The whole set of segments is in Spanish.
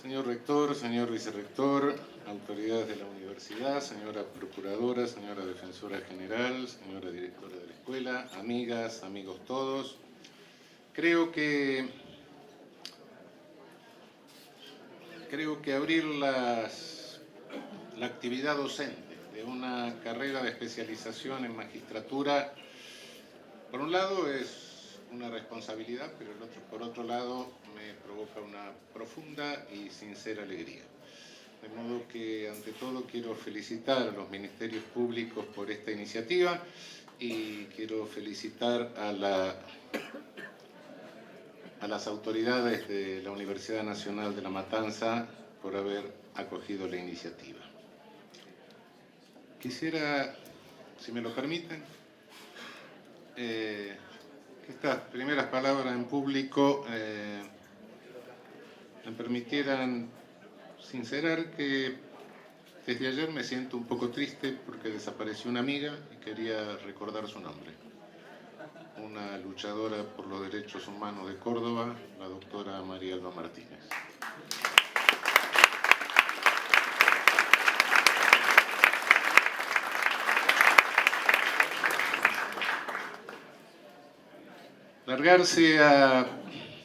Señor rector, señor vicerrector, autoridades de la universidad, señora procuradora, señora defensora general, señora directora de la escuela, amigas, amigos todos. Creo que abrir la actividad docente de una carrera de especialización en magistratura, por un lado es una responsabilidad, pero por otro lado me provoca una profunda y sincera alegría. De modo que, ante todo, quiero felicitar a los ministerios públicos por esta iniciativa y quiero felicitar a las autoridades de la Universidad Nacional de La Matanza por haber acogido la iniciativa. Quisiera, si me lo permiten, que estas primeras palabras en público me permitieran sincerar que desde ayer me siento un poco triste porque desapareció una amiga y quería recordar su nombre. Una luchadora por los derechos humanos de Córdoba, la doctora María Alba Martínez. Largarse a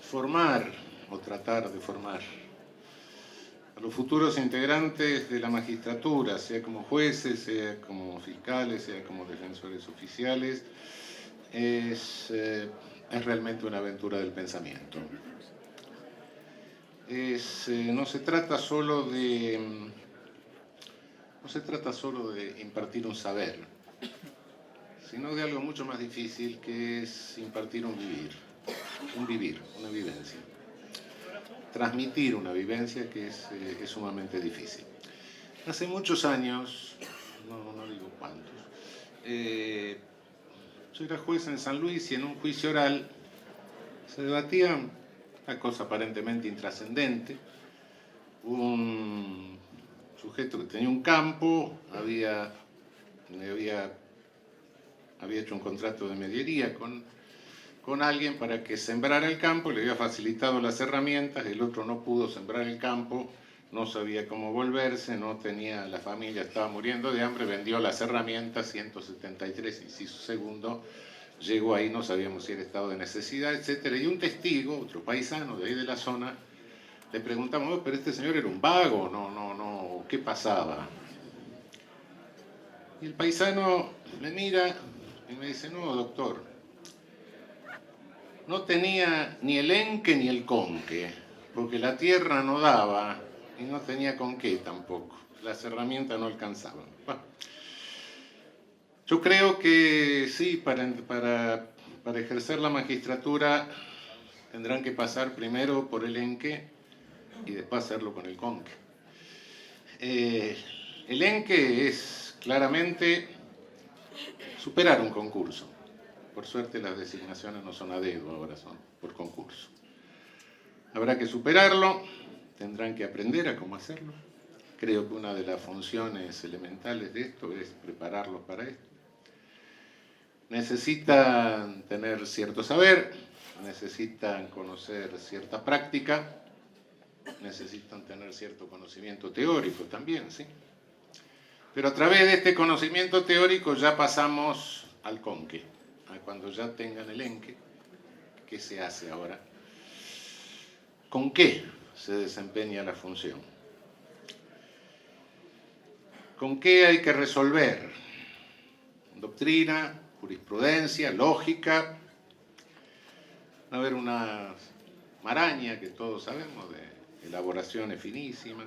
formar o tratar de formar a los futuros integrantes de la magistratura, sea como jueces, sea como fiscales, sea como defensores oficiales, es realmente una aventura del pensamiento. No se trata solo de impartir un saber, sino de algo mucho más difícil, que es impartir un vivir, una vivencia. Transmitir una vivencia que es sumamente difícil. Hace muchos años, no digo cuántos, yo era juez en San Luis y en un juicio oral se debatía una cosa aparentemente intrascendente. Un sujeto que tenía un campo había hecho un contrato de mediería con alguien para que sembrara el campo, le había facilitado las herramientas, el otro no pudo sembrar el campo, no sabía cómo volverse, no tenía, la familia estaba muriendo de hambre, vendió las herramientas, 173, inciso segundo, llegó ahí, no sabíamos si era estado de necesidad, etc. Y un testigo, otro paisano de ahí de la zona, le preguntamos, pero este señor era un vago, no, ¿qué pasaba? Y el paisano me mira y me dice, no, doctor, no tenía ni el enque ni el conque, porque la tierra no daba y no tenía con qué tampoco. Las herramientas no alcanzaban. Bueno, yo creo que sí, para ejercer la magistratura tendrán que pasar primero por el enque y después hacerlo con el conque. El enque es claramente superar un concurso. Por suerte las designaciones no son a dedo, ahora son por concurso. Habrá que superarlo, tendrán que aprender a cómo hacerlo. Creo que una de las funciones elementales de esto es prepararlos para esto. Necesitan tener cierto saber, necesitan conocer cierta práctica, necesitan tener cierto conocimiento teórico también, ¿sí? Pero a través de este conocimiento teórico ya pasamos al conque. Cuando ya tengan el enque, ¿qué se hace ahora? ¿Con qué se desempeña la función? ¿Con qué hay que resolver? Doctrina, jurisprudencia, lógica. Va a haber una maraña que todos sabemos de elaboraciones finísimas.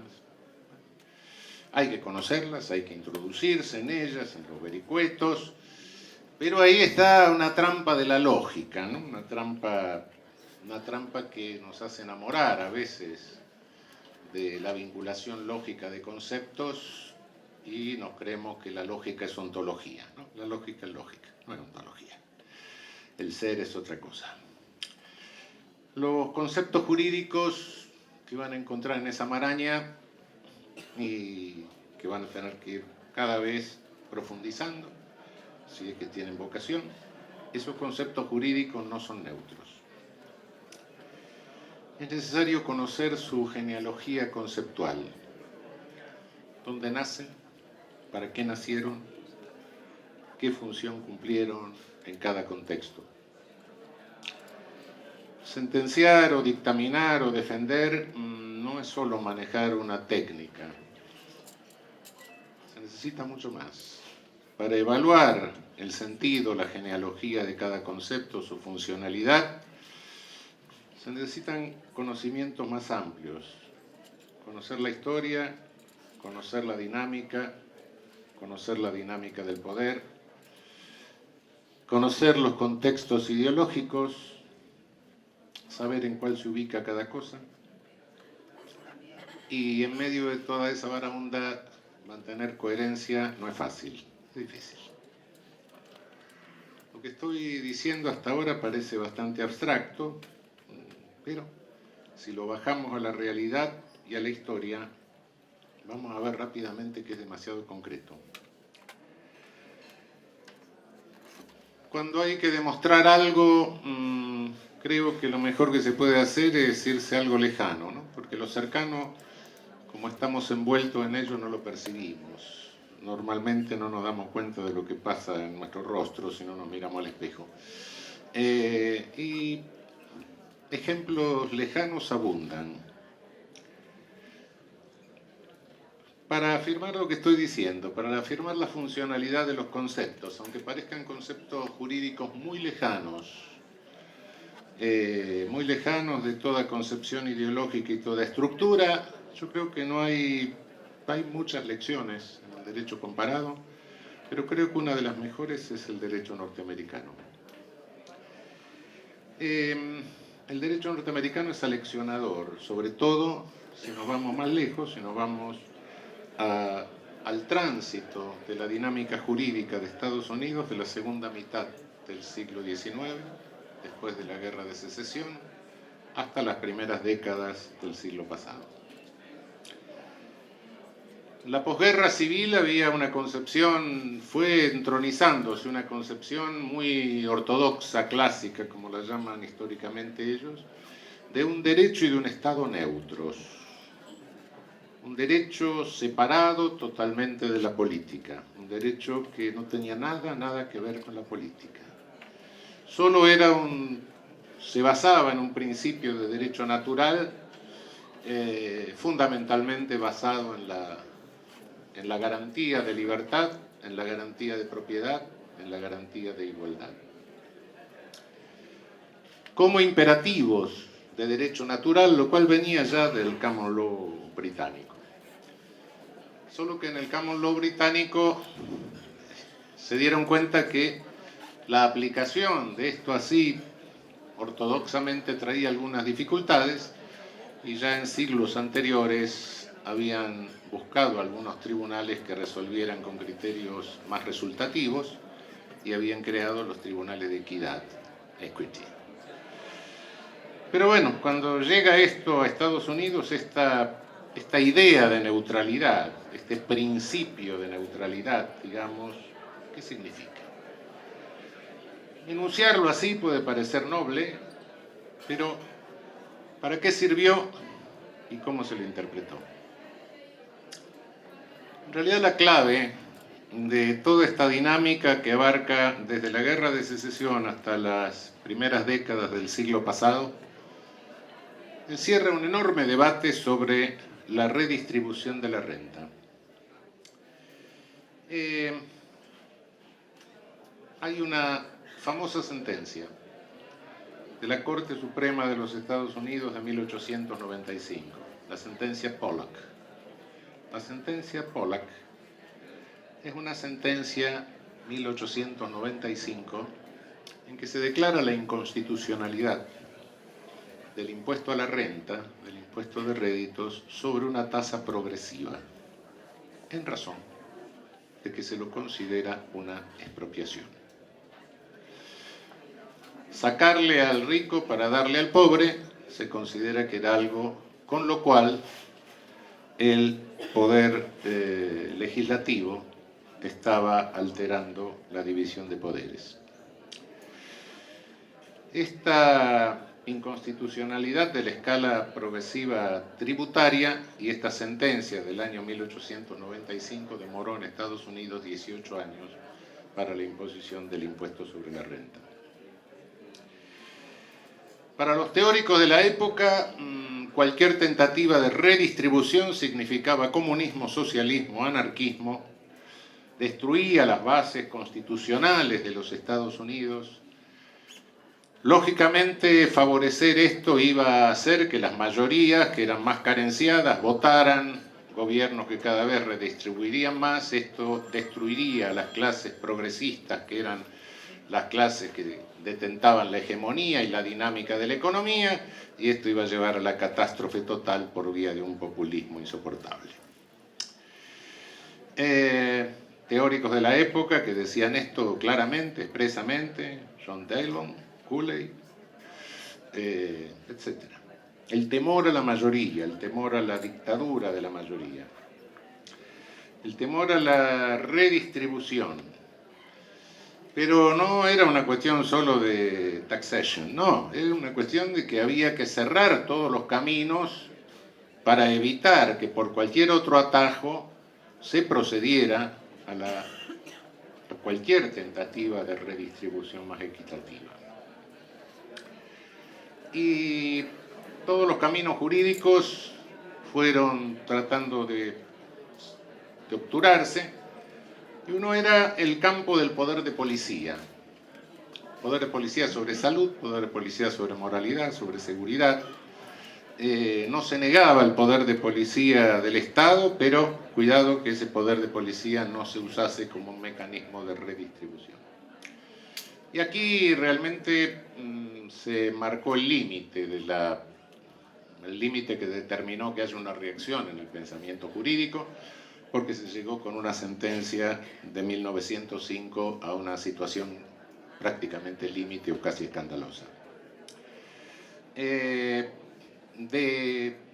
Hay que conocerlas, hay que introducirse en ellas, en los vericuetos. Pero ahí está una trampa de la lógica, ¿no? Una trampa que nos hace enamorar a veces de la vinculación lógica de conceptos y nos creemos que la lógica es ontología, ¿no? La lógica es lógica, no es ontología. El ser es otra cosa. Los conceptos jurídicos que van a encontrar en esa maraña y que van a tener que ir cada vez profundizando, si es que tienen vocación, esos conceptos jurídicos no son neutros. es necesario conocer su genealogía conceptual. ¿Dónde nacen? ¿Para qué nacieron? ¿Qué función cumplieron en cada contexto? Sentenciar o dictaminar o defender no es solo manejar una técnica. Se necesita mucho más. Para evaluar el sentido, la genealogía de cada concepto, su funcionalidad, se necesitan conocimientos más amplios. Conocer la historia, conocer la dinámica del poder, conocer los contextos ideológicos, saber en cuál se ubica cada cosa, y en medio de toda esa varaunda mantener coherencia no es fácil, es difícil. Lo que estoy diciendo hasta ahora parece bastante abstracto, pero si lo bajamos a la realidad y a la historia, vamos a ver rápidamente que es demasiado concreto. Cuando hay que demostrar algo, creo que lo mejor que se puede hacer es irse a algo lejano, ¿no? Porque lo cercano, como estamos envueltos en ello, no lo percibimos. Normalmente no nos damos cuenta de lo que pasa en nuestro rostro si no nos miramos al espejo. Y ejemplos lejanos abundan. Para afirmar lo que estoy diciendo, para afirmar la funcionalidad de los conceptos, aunque parezcan conceptos jurídicos muy lejanos de toda concepción ideológica y toda estructura, yo creo que hay muchas lecciones en el derecho comparado, pero creo que una de las mejores es el derecho norteamericano. El derecho norteamericano es aleccionador, sobre todo si nos vamos más lejos, si nos vamos al tránsito de la dinámica jurídica de Estados Unidos de la segunda mitad del siglo XIX, después de la Guerra de Secesión, hasta las primeras décadas del siglo pasado. En la posguerra civil había una concepción, fue entronizándose una concepción muy ortodoxa, clásica, como la llaman históricamente ellos, de un derecho y de un Estado neutros. Un derecho separado totalmente de la política, un derecho que no tenía nada que ver con la política. Solo se basaba en un principio de derecho natural, fundamentalmente basado en la garantía de libertad, en la garantía de propiedad, en la garantía de igualdad. Como imperativos de derecho natural, lo cual venía ya del common law británico. Solo que en el common law británico se dieron cuenta que la aplicación de esto así ortodoxamente traía algunas dificultades y ya en siglos anteriores habían buscado algunos tribunales que resolvieran con criterios más resultativos y habían creado los tribunales de equidad, equity. Pero bueno, cuando llega esto a Estados Unidos, esta idea de neutralidad, este principio de neutralidad, digamos, ¿qué significa? Enunciarlo así puede parecer noble, pero ¿para qué sirvió y cómo se lo interpretó? En realidad la clave de toda esta dinámica que abarca desde la Guerra de Secesión hasta las primeras décadas del siglo pasado, encierra un enorme debate sobre la redistribución de la renta. Hay una famosa sentencia de la Corte Suprema de los Estados Unidos de 1895, la sentencia Pollack. La sentencia Pollack es una sentencia 1895 en que se declara la inconstitucionalidad del impuesto a la renta, del impuesto de réditos, sobre una tasa progresiva, en razón de que se lo considera una expropiación. Sacarle al rico para darle al pobre se considera que era algo con lo cual el poder legislativo estaba alterando la división de poderes. Esta inconstitucionalidad de la escala progresiva tributaria, y esta sentencia del año 1895 demoró en Estados Unidos 18 años para la imposición del impuesto sobre la renta. Para los teóricos de la época, cualquier tentativa de redistribución significaba comunismo, socialismo, anarquismo, destruía las bases constitucionales de los Estados Unidos. Lógicamente, favorecer esto iba a hacer que las mayorías, que eran más carenciadas, votaran gobiernos que cada vez redistribuirían más. Esto destruiría a las clases progresistas, que eran las clases que detentaban la hegemonía y la dinámica de la economía, y esto iba a llevar a la catástrofe total por vía de un populismo insoportable. Teóricos de la época que decían esto claramente, expresamente: John Taylor, Cooley, etc. El temor a la mayoría, el temor a la dictadura de la mayoría, el temor a la redistribución. Pero no era una cuestión solo de taxation, no, era una cuestión de que había que cerrar todos los caminos para evitar que por cualquier otro atajo se procediera a cualquier tentativa de redistribución más equitativa. Y todos los caminos jurídicos fueron tratando de obturarse, y uno era el campo del poder de policía. Poder de policía sobre salud, poder de policía sobre moralidad, sobre seguridad. No se negaba el poder de policía del Estado, pero cuidado que ese poder de policía no se usase como un mecanismo de redistribución. Y aquí realmente se marcó el límite que determinó que haya una reacción en el pensamiento jurídico, porque se llegó con una sentencia de 1905 a una situación prácticamente límite o casi escandalosa. De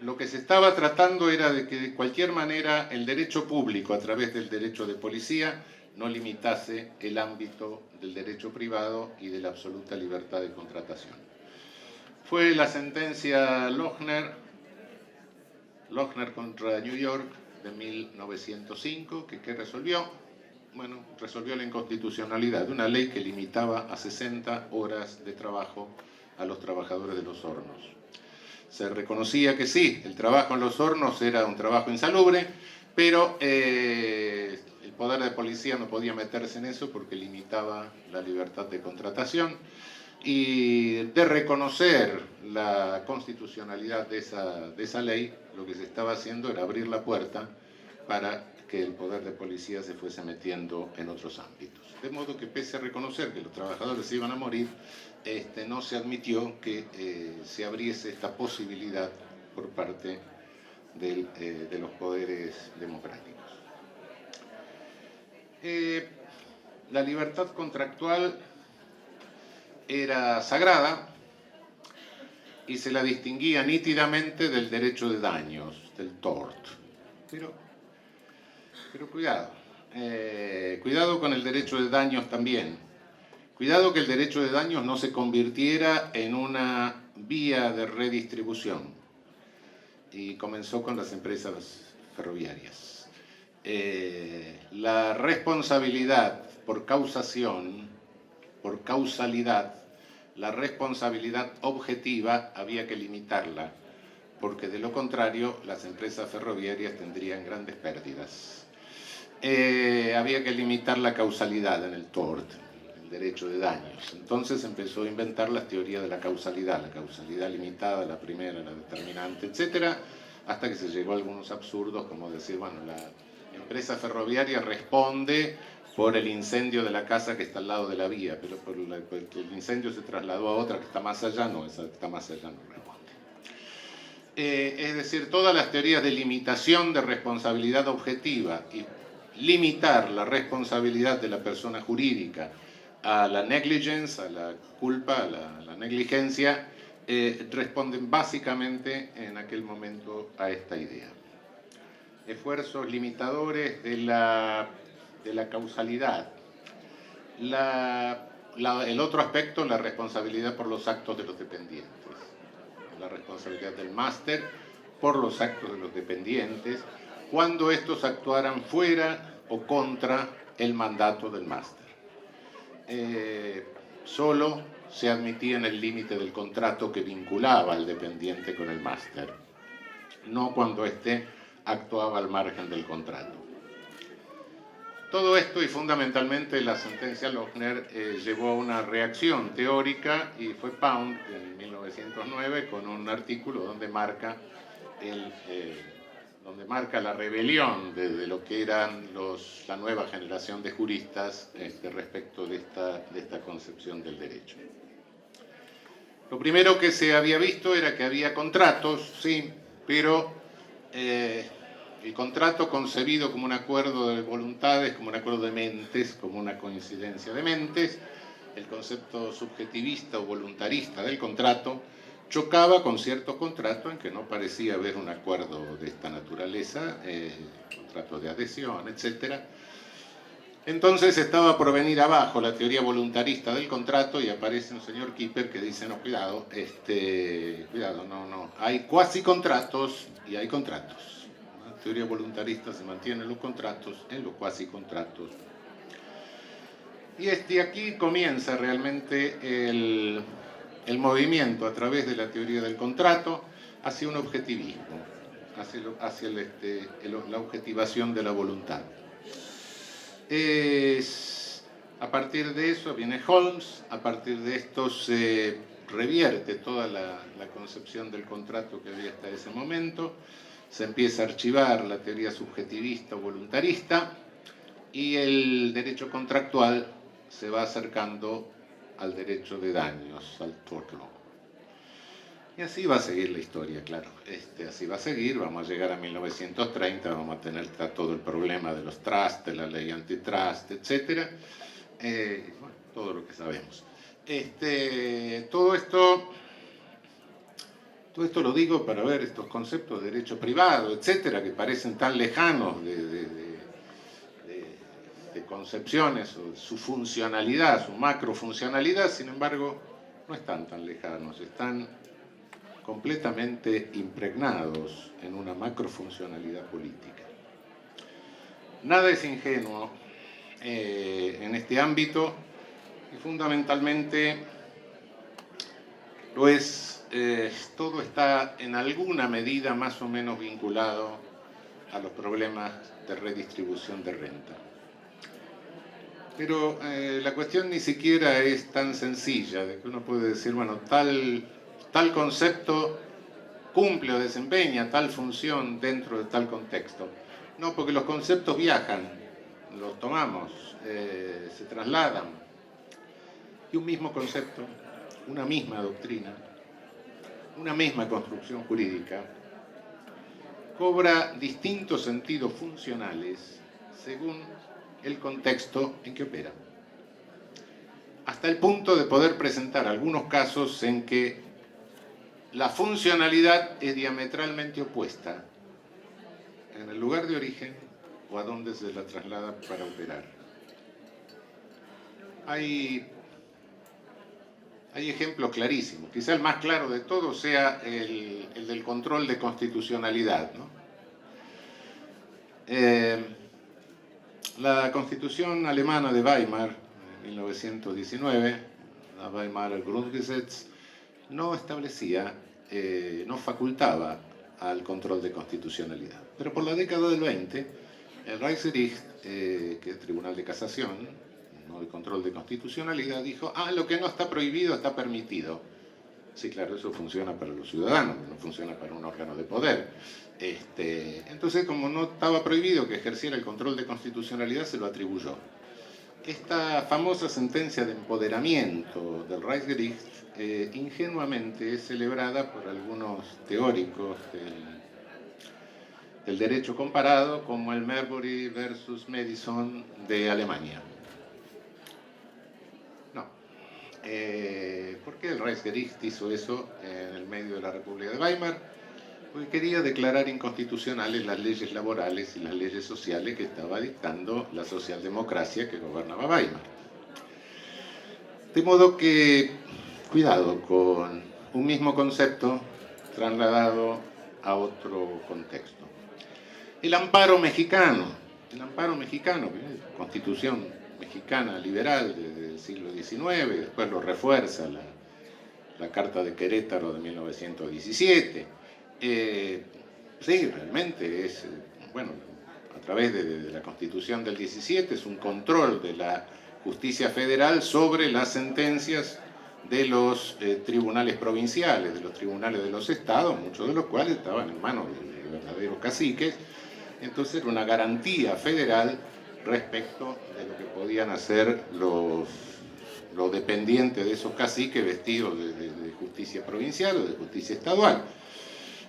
lo que se estaba tratando era de que de cualquier manera el derecho público, a través del derecho de policía, no limitase el ámbito del derecho privado y de la absoluta libertad de contratación. Fue la sentencia Lochner contra New York de 1905, que resolvió, bueno, resolvió la inconstitucionalidad de una ley que limitaba a 60 horas de trabajo a los trabajadores de los hornos. Se reconocía que sí, el trabajo en los hornos era un trabajo insalubre, pero el poder de policía no podía meterse en eso porque limitaba la libertad de contratación. Y de reconocer la constitucionalidad de esa ley, lo que se estaba haciendo era abrir la puerta para que el poder de policía se fuese metiendo en otros ámbitos. De modo que, pese a reconocer que los trabajadores se iban a morir, no se admitió que se abriese esta posibilidad por parte de los poderes democráticos. La libertad contractual era sagrada y se la distinguía nítidamente del derecho de daños, del tort. Pero cuidado, cuidado con el derecho de daños también. Cuidado que el derecho de daños no se convirtiera en una vía de redistribución. Y comenzó con las empresas ferroviarias. La responsabilidad por causación, por causalidad, la responsabilidad objetiva había que limitarla, porque de lo contrario las empresas ferroviarias tendrían grandes pérdidas. Había que limitar la causalidad en el tort, el derecho de daños. Entonces empezó a inventar las teorías de la causalidad limitada, la primera, la determinante, etc., hasta que se llegó a algunos absurdos, como decir, bueno, la empresa ferroviaria responde por el incendio de la casa que está al lado de la vía, pero porque el incendio se trasladó a otra que está más allá, no, esa que está más allá no responde. Es decir, todas las teorías de limitación de responsabilidad objetiva y limitar la responsabilidad de la persona jurídica a la negligence, a la culpa, a la negligencia, responden básicamente en aquel momento a esta idea. Esfuerzos limitadores de la causalidad. El otro aspecto, la responsabilidad por los actos de los dependientes. la responsabilidad del máster por los actos de los dependientes cuando estos actuaran fuera o contra el mandato del máster. Solo se admitía en el límite del contrato que vinculaba al dependiente con el máster, no cuando éste actuaba al margen del contrato. Todo esto y fundamentalmente la sentencia Lochner llevó a una reacción teórica y fue Pound en 1909 con un artículo donde marca la rebelión de lo que eran la nueva generación de juristas respecto de esta concepción del derecho. Lo primero que se había visto era que había contratos, sí, pero el contrato concebido como un acuerdo de voluntades, como un acuerdo de mentes, como una coincidencia de mentes, el concepto subjetivista o voluntarista del contrato, chocaba con ciertos contratos en que no parecía haber un acuerdo de esta naturaleza, contratos de adhesión, etc. Entonces estaba por venir abajo la teoría voluntarista del contrato y aparece un señor Kipper que dice, no, cuidado, no, hay cuasi contratos y hay contratos. La teoría voluntarista se mantiene en los contratos, en los cuasi contratos. Y aquí comienza realmente el movimiento a través de la teoría del contrato hacia un objetivismo, hacia la objetivación de la voluntad. A partir de eso viene Holmes, a partir de esto se revierte toda la concepción del contrato que había hasta ese momento, se empieza a archivar la teoría subjetivista o voluntarista y el derecho contractual se va acercando al derecho de daños, al tort law. Y así va a seguir la historia, claro. Así va a seguir, vamos a llegar a 1930, vamos a tener todo el problema de los trusts, de la ley antitrust, etc. Bueno, todo lo que sabemos. Todo esto lo digo para ver estos conceptos de derecho privado, etc., que parecen tan lejanos de concepciones, o su funcionalidad, su macrofuncionalidad, sin embargo, no están tan lejanos, están completamente impregnados en una macrofuncionalidad política. Nada es ingenuo en este ámbito y fundamentalmente lo es, todo está en alguna medida más o menos vinculado a los problemas de redistribución de renta. Pero la cuestión ni siquiera es tan sencilla, de que uno puede decir, bueno, tal concepto cumple o desempeña tal función dentro de tal contexto. No, porque los conceptos viajan, los tomamos, se trasladan. Y un mismo concepto, una misma doctrina, una misma construcción jurídica, cobra distintos sentidos funcionales según el contexto en que opera. Hasta el punto de poder presentar algunos casos en que la funcionalidad es diametralmente opuesta en el lugar de origen o a donde se la traslada para operar. Hay ejemplos clarísimos. Quizá el más claro de todos sea el del control de constitucionalidad, ¿no? La Constitución alemana de Weimar, en 1919, la Weimarer Grundgesetz, no establecía, no facultaba al control de constitucionalidad. Pero por la década del 20, el Reichsgericht, que es el Tribunal de Casación, no de control de constitucionalidad, dijo, lo que no está prohibido está permitido. Sí, claro, eso funciona para los ciudadanos, no funciona para un órgano de poder. Entonces, como no estaba prohibido que ejerciera el control de constitucionalidad, se lo atribuyó. Esta famosa sentencia de empoderamiento del Reichsgericht ingenuamente es celebrada por algunos teóricos del derecho comparado, como el Marbury versus Madison de Alemania. No. ¿Por qué el Reichsgericht hizo eso en el medio de la República de Weimar? Porque quería declarar inconstitucionales las leyes laborales y las leyes sociales que estaba dictando la socialdemocracia que gobernaba Weimar. De modo que, cuidado con un mismo concepto trasladado a otro contexto. El amparo mexicano, Constitución mexicana liberal desde el siglo XIX, después lo refuerza la Carta de Querétaro de 1917. Sí, realmente es, bueno, a través de la Constitución del 17 es un control de la justicia federal sobre las sentencias de los tribunales provinciales, de los tribunales de los estados, muchos de los cuales estaban en manos de verdaderos caciques. Entonces era una garantía federal respecto de lo que podían hacer los dependientes de esos caciques vestidos de justicia provincial o de justicia estadual.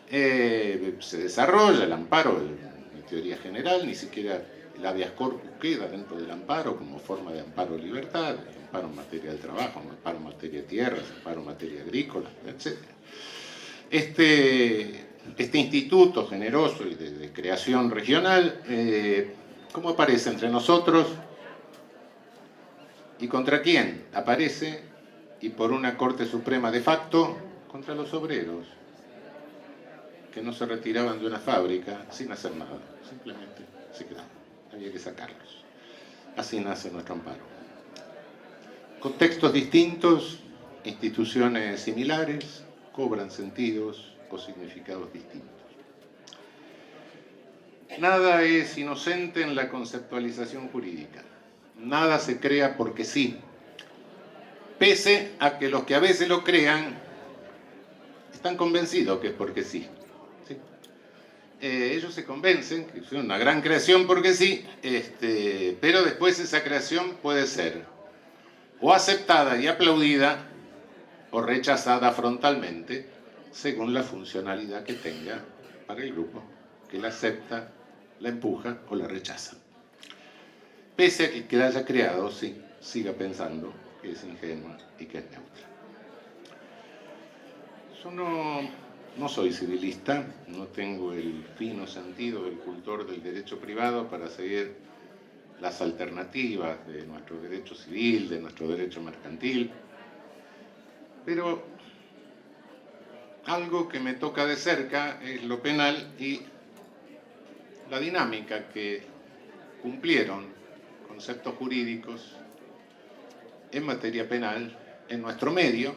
Se desarrolla el amparo en teoría general, ni siquiera el habeas corpus queda dentro del amparo como forma de amparo de libertad, amparo en materia de trabajo, amparo en materia de tierras, amparo en materia agrícola, etc. Este instituto generoso y de creación regional, ¿cómo aparece entre nosotros? ¿Y contra quién? Aparece, y por una Corte Suprema de facto, contra los obreros, que no se retiraban de una fábrica sin hacer nada, simplemente se quedaban, había que sacarlos. Así nace nuestro amparo. Contextos distintos, instituciones similares, cobran sentidos o significados distintos. Nada es inocente en la conceptualización jurídica. Nada se crea porque sí, pese a que los que a veces lo crean están convencidos que es porque sí. ¿Sí? Ellos se convencen que es una gran creación porque sí, pero después esa creación puede ser o aceptada y aplaudida o rechazada frontalmente según la funcionalidad que tenga para el grupo que la acepta, la empuja o la rechaza. Pese a que la haya creado, sí, siga pensando que es ingenua y que es neutra. Yo no soy civilista, no tengo el fino sentido del cultor del derecho privado para seguir las alternativas de nuestro derecho civil, de nuestro derecho mercantil, pero algo que me toca de cerca es lo penal y la dinámica que cumplieron conceptos jurídicos en materia penal en nuestro medio,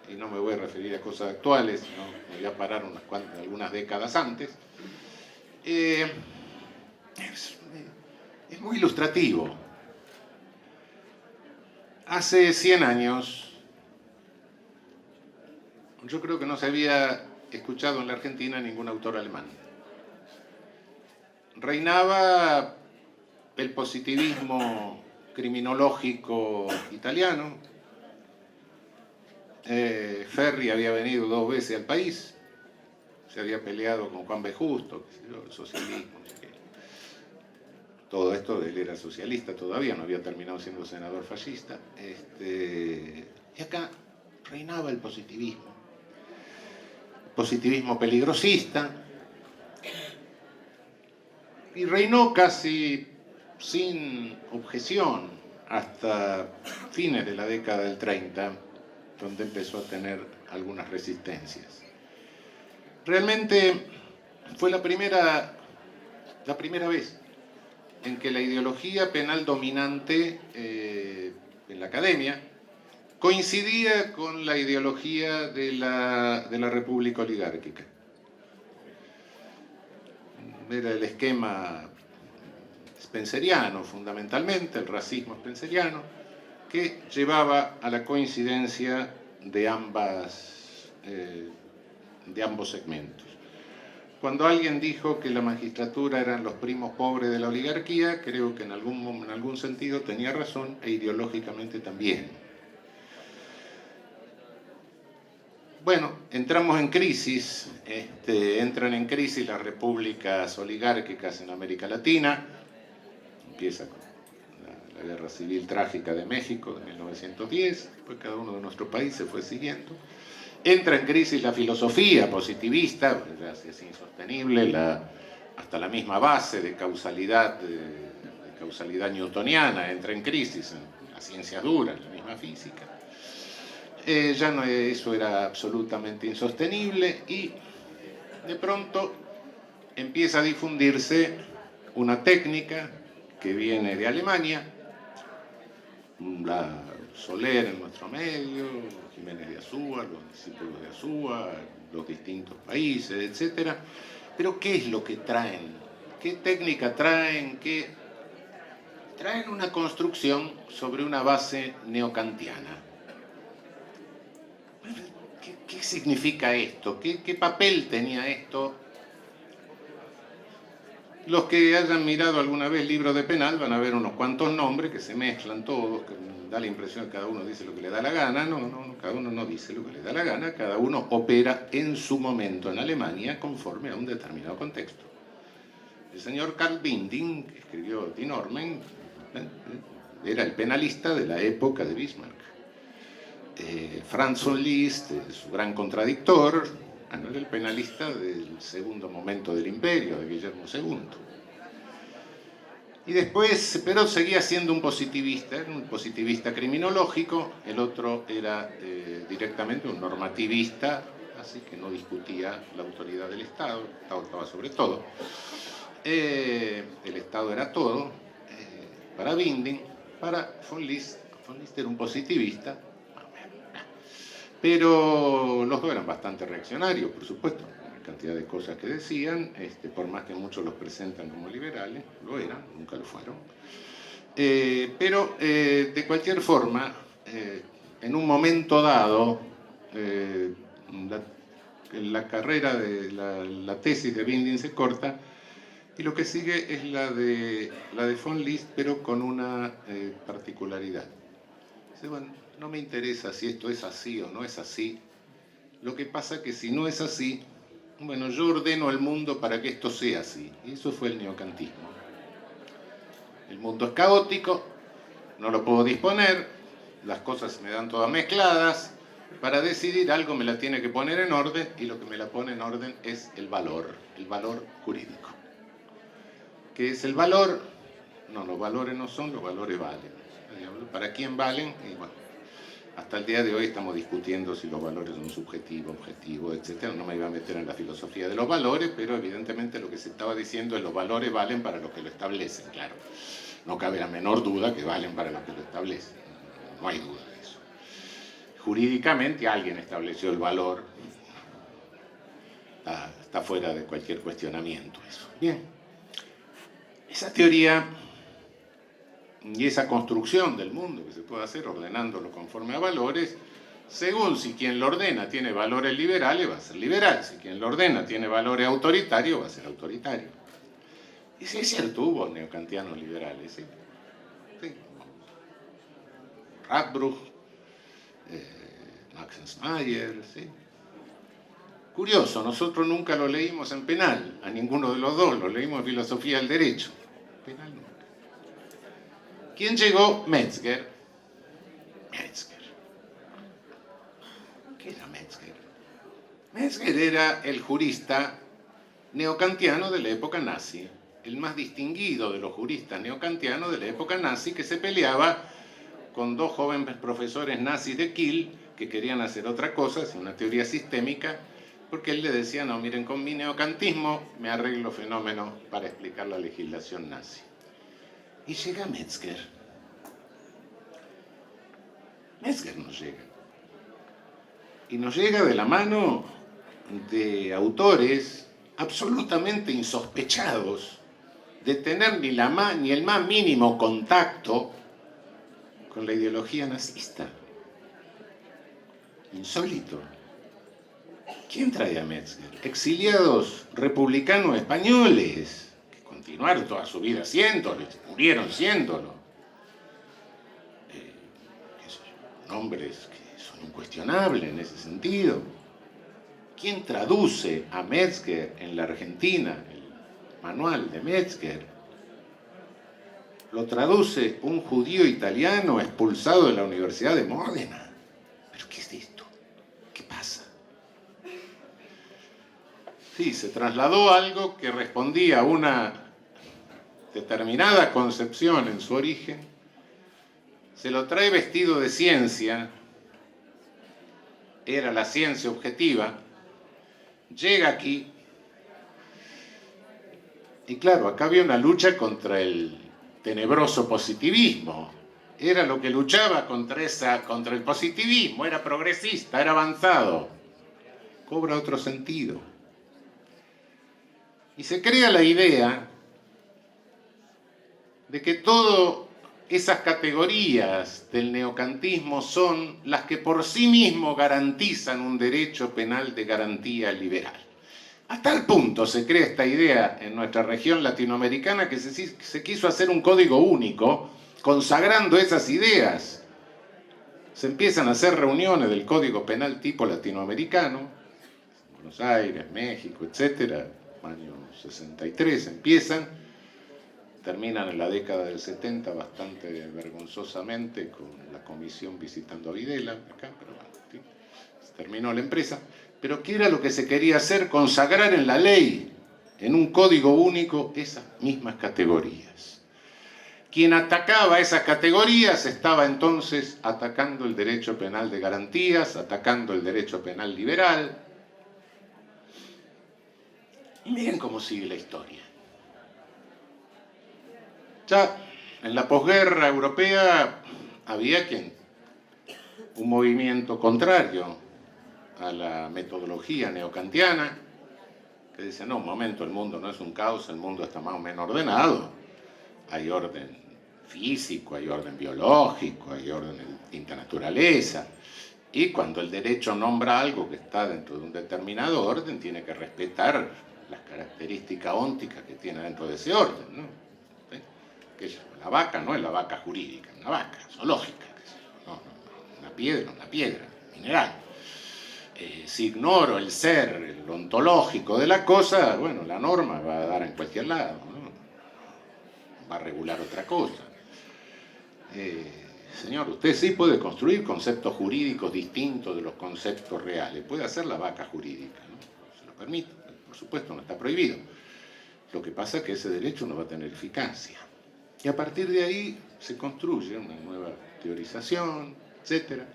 y no me voy a referir a cosas actuales, sino me voy a parar algunas décadas antes. Es muy ilustrativo. Hace 100 años, yo creo que no se había escuchado en la Argentina ningún autor alemán. Reinaba el positivismo criminológico italiano. Ferri había venido 2 veces al país, se había peleado con Juan B. Justo, el socialismo, no sé qué. Todo esto, él era socialista todavía, no había terminado siendo senador fascista. Y acá reinaba el positivismo peligrosista, y reinó casi sin objeción hasta fines de la década del 30, donde empezó a tener algunas resistencias. Realmente fue la primera vez en que la ideología penal dominante en la academia coincidía con la ideología de la república oligárquica. Era el esquema spenceriano, fundamentalmente, el racismo spenceriano, que llevaba a la coincidencia de ambos segmentos. Cuando alguien dijo que la magistratura eran los primos pobres de la oligarquía, creo que en algún sentido tenía razón, e ideológicamente también. Bueno, entramos en crisis, entran en crisis las repúblicas oligárquicas en América Latina, empieza con la guerra civil trágica de México de 1910, después cada uno de nuestros países fue siguiendo. Entra en crisis la filosofía positivista, ya es insostenible, hasta la misma base de causalidad newtoniana entra en crisis en las ciencias duras, la misma física. ya no, eso era absolutamente insostenible y de pronto empieza a difundirse una técnica que viene de Alemania, la Soler en nuestro medio, Jiménez de Azúa, los discípulos de Azúa, los distintos países, etc. Pero ¿qué es lo que traen? ¿Qué técnica traen? Traen una construcción sobre una base neocantiana. ¿Qué significa esto? ¿Qué papel tenía esto? Los que hayan mirado alguna vez libros de penal van a ver unos cuantos nombres que se mezclan todos, que da la impresión que cada uno dice lo que le da la gana. No, cada uno no dice lo que le da la gana, cada uno opera en su momento en Alemania conforme a un determinado contexto. El señor Karl Binding, que escribió Die Normen, era el penalista de la época de Bismarck. Franz von Liszt, su gran contradictor, era el penalista del segundo momento del imperio, de Guillermo II. Y después, pero seguía siendo un positivista criminológico. El otro era directamente un normativista, así que no discutía la autoridad del Estado. El Estado estaba sobre todo. El Estado era todo. Para Binding, para von Liszt era un positivista, pero los dos eran bastante reaccionarios, por supuesto, la cantidad de cosas que decían, por más que muchos los presentan como liberales, lo eran, nunca lo fueron. Pero de cualquier forma, en un momento dado, la carrera de la tesis de Binding se corta y lo que sigue es la de von Liszt, pero con una particularidad. Dice, bueno, no me interesa si esto es así o no es así. Lo que pasa es que si no es así, bueno, yo ordeno al mundo para que esto sea así. Y eso fue el neocantismo. El mundo es caótico, no lo puedo disponer, las cosas se me dan todas mezcladas. Para decidir algo me la tiene que poner en orden, y lo que me la pone en orden es el valor jurídico. ¿Qué es el valor? No, los valores no son, los valores valen. ¿Para quién valen? Y bueno, hasta el día de hoy estamos discutiendo si los valores son subjetivos, objetivos, etc. No me iba a meter en la filosofía de los valores, pero evidentemente lo que se estaba diciendo es que los valores valen para los que lo establecen, claro. No cabe la menor duda que valen para los que lo establecen. No hay duda de eso. Jurídicamente alguien estableció el valor. Está fuera de cualquier cuestionamiento eso. Bien. Esa teoría y esa construcción del mundo que se puede hacer ordenándolo conforme a valores, según si quien lo ordena tiene valores liberales, va a ser liberal. Si quien lo ordena tiene valores autoritarios, va a ser autoritario. Y sí es cierto, hubo neocantianos liberales, ¿sí? Sí. Radbruch, Max Ensmayer, ¿sí? Curioso, nosotros nunca lo leímos en penal, a ninguno de los dos, lo leímos en filosofía del derecho. Penal nunca. ¿Quién llegó? Metzger. ¿Qué era Metzger? Metzger era el jurista neocantiano de la época nazi, el más distinguido de los juristas neocantianos de la época nazi, que se peleaba con dos jóvenes profesores nazis de Kiel que querían hacer otra cosa, una teoría sistémica, porque él le decía, no, miren, con mi neocantismo me arreglo fenómenos para explicar la legislación nazi. Y llega Metzger. Metzger nos llega. Y nos llega de la mano de autores absolutamente insospechados de tener ni el más mínimo contacto con la ideología nazista. Insólito. ¿Quién trae a Metzger? Exiliados republicanos españoles que continuaron toda su vida siéndolo, murieron siéndolo. Nombres que son incuestionables en ese sentido. ¿Quién traduce a Metzger en la Argentina? El manual de Metzger lo traduce un judío italiano expulsado de la Universidad de Módena. ¿Pero qué es esto? ¿Qué pasa? Sí, se trasladó algo que respondía a una determinada concepción en su origen, se lo trae vestido de ciencia era la ciencia objetiva, llega aquí y claro, acá había una lucha contra el tenebroso positivismo. Era lo que luchaba contra el positivismo, era progresista, era avanzado. Cobra otro sentido. Y se crea la idea de que todas esas categorías del neocantismo son las que por sí mismos garantizan un derecho penal de garantía liberal. A tal punto se crea esta idea en nuestra región latinoamericana que se quiso hacer un código único consagrando esas ideas. Se empiezan a hacer reuniones del Código Penal tipo latinoamericano, Buenos Aires, México, etcétera, año 63 empiezan, terminan en la década del 70 bastante vergonzosamente con la comisión visitando a Videla, acá, pero bueno, ¿sí? Se terminó la empresa. Pero ¿qué era lo que se quería hacer? Consagrar en la ley, en un código único, esas mismas categorías. Quien atacaba esas categorías estaba entonces atacando el derecho penal de garantías, atacando el derecho penal liberal. Y miren cómo sigue la historia. Ya en la posguerra europea había un movimiento contrario a la metodología neocantiana, que decía, no, un momento, el mundo no es un caos, el mundo está más o menos ordenado. Hay orden físico, hay orden biológico, hay orden de distinta naturaleza. Y cuando el derecho nombra algo que está dentro de un determinado orden, tiene que respetar las características ónticas que tiene dentro de ese orden, ¿no? ¿Sí? Que la vaca no es la vaca jurídica, una vaca zoológica, no, una piedra, mineral. Si ignoro el ser, lo ontológico de la cosa, bueno, la norma va a dar en cualquier lado, ¿no? Va a regular otra cosa. Señor, usted sí puede construir conceptos jurídicos distintos de los conceptos reales, puede hacer la vaca jurídica, ¿no? Se lo permite, por supuesto, no está prohibido. Lo que pasa es que ese derecho no va a tener eficacia. Y a partir de ahí se construye una nueva teorización, etcétera,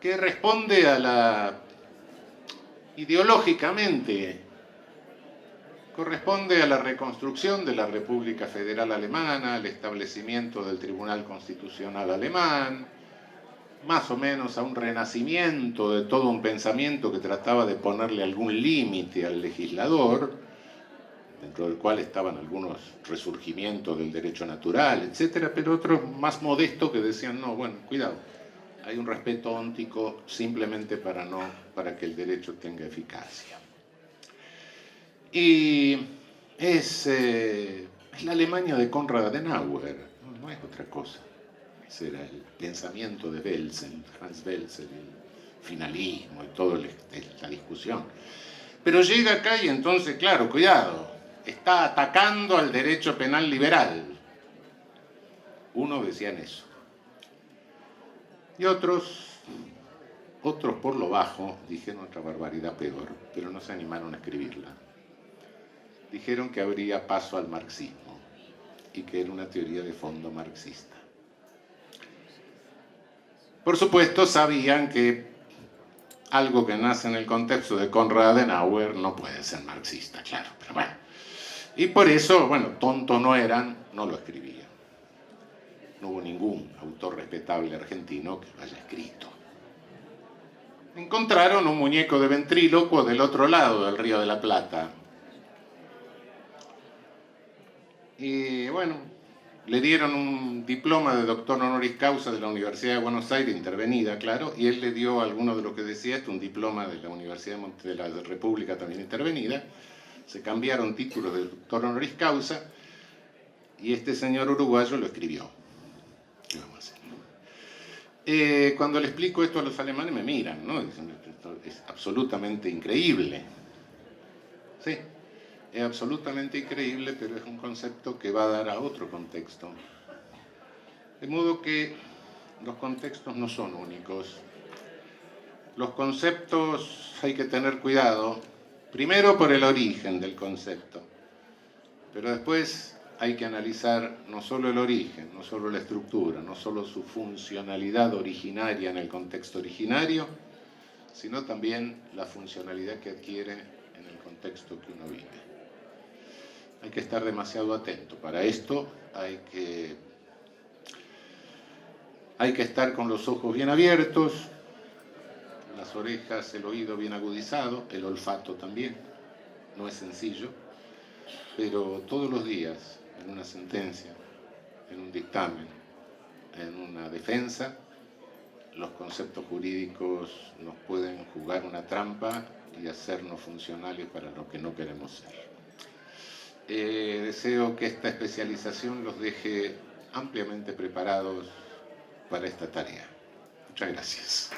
que responde a ideológicamente, corresponde a la reconstrucción de la República Federal Alemana, al establecimiento del Tribunal Constitucional Alemán, más o menos a un renacimiento de todo un pensamiento que trataba de ponerle algún límite al legislador, dentro del cual estaban algunos resurgimientos del derecho natural, etcétera, pero otros más modestos que decían, no, bueno, cuidado, hay un respeto óntico simplemente para que el derecho tenga eficacia. Y es la Alemania de Konrad Adenauer, no es otra cosa. Ese era el pensamiento de Belsen, Hans Belsen, el finalismo y toda la discusión. Pero llega acá y entonces, claro, cuidado, está atacando al derecho penal liberal. Unos decían eso. Y otros por lo bajo dijeron otra barbaridad peor, pero no se animaron a escribirla. Dijeron que habría paso al marxismo y que era una teoría de fondo marxista. Por supuesto, sabían que algo que nace en el contexto de Konrad Adenauer no puede ser marxista, claro, pero bueno. Y por eso, bueno, tonto no eran, no lo escribían. No hubo ningún autor respetable argentino que lo haya escrito. Encontraron un muñeco de ventrílocuo del otro lado del Río de la Plata. Y bueno, le dieron un diploma de doctor honoris causa de la Universidad de Buenos Aires, intervenida, claro, y él le dio a alguno de lo que decía esto, un diploma de la Universidad de la República también intervenida. Se cambiaron títulos de doctor honoris causa y este señor uruguayo lo escribió. ¿Qué vamos a hacer? Cuando le explico esto a los alemanes me miran, ¿no? Dicen, esto es absolutamente increíble. Sí. Es absolutamente increíble, pero es un concepto que va a dar a otro contexto. De modo que los contextos no son únicos. Los conceptos hay que tener cuidado, primero por el origen del concepto, pero después hay que analizar no solo el origen, no solo la estructura, no solo su funcionalidad originaria en el contexto originario, sino también la funcionalidad que adquiere en el contexto que uno vive. Hay que estar demasiado atento. Para esto hay que estar con los ojos bien abiertos, las orejas, el oído bien agudizado, el olfato también. No es sencillo, pero todos los días, en una sentencia, en un dictamen, en una defensa, los conceptos jurídicos nos pueden jugar una trampa y hacernos funcionales para lo que no queremos ser. Deseo que esta especialización los deje ampliamente preparados para esta tarea. Muchas gracias.